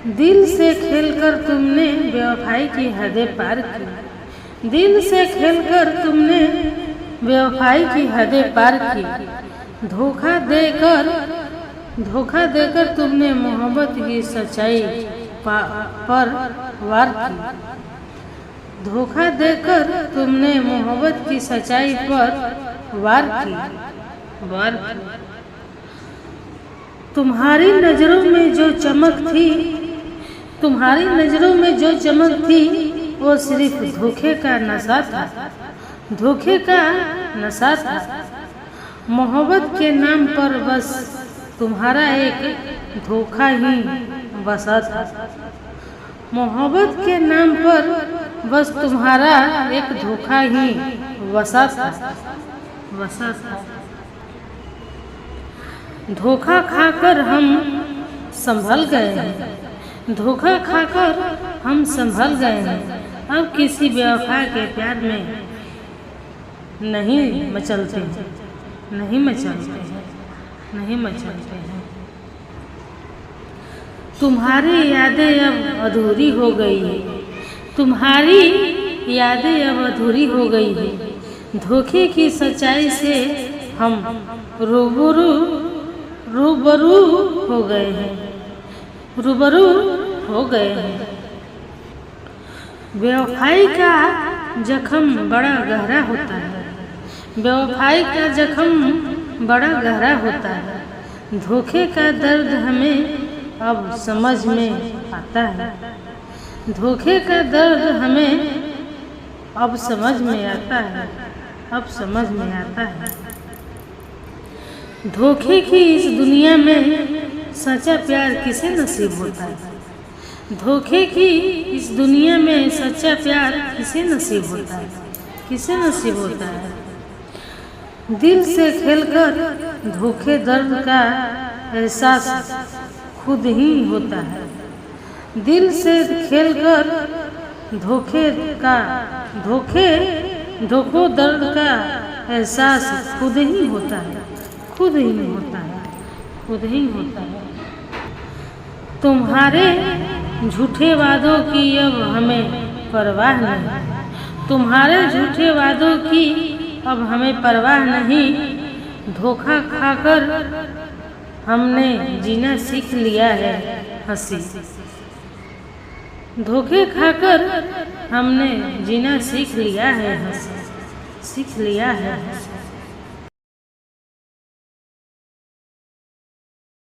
दिल से खेलकर तुमने बेवफाई की हदें पार की। दिल से खेलकर तुमने बेवफाई की हदें पार की। धोखा देकर तुमने मोहब्बत की सच्चाई पर वार की। धोखा देकर तुमने मोहब्बत की सच्चाई पर वार की। तुम्हारी नजरों में जो चमक थी, तुम्हारी नजरों में जो चमक थी, वो सिर्फ धोखे का नशा था। धोखे का नशा था। मोहब्बत के नाम पर बस तुम्हारा एक धोखा ही बसा था। मोहब्बत के नाम पर बस तुम्हारा एक धोखा ही बसा था। धोखा खाकर हम संभल गए हैं। धोखा खाकर हम संभल गए हैं। अब किसी बेवफा के प्यार में नहीं मचलते हैं। तुम्हारी यादें अब अधूरी हो गई है। तुम्हारी यादें अब अधूरी हो गई है। धोखे की सच्चाई से हम रूबरू हो गए हैं। रूबरू हो गए हैं। बेवफाई का जख्म बड़ा गहरा होता है। बेवफाई का जख्म बड़ा गहरा होता है। धोखे का दर्द हमें अब समझ में आता है। धोखे का दर्द हमें अब समझ में आता है। धोखे की इस दुनिया में सच्चा प्यार किसे नसीब होता है। धोखे की इस दुनिया में सच्चा प्यार किसे नसीब होता है। दिल से खेलकर धोखे दर्द का एहसास खुद ही होता है। दिल से खेलकर धोखे दर्द का एहसास खुद ही होता है। तुम्हारे झूठे वादों की अब हमें परवाह नहीं। तुम्हारे झूठे वादों की अब हमें परवाह नहीं। धोखा खाकर हमने जीना सीख लिया है हंसी। धोखे खाकर हमने जीना सीख लिया है हंसी।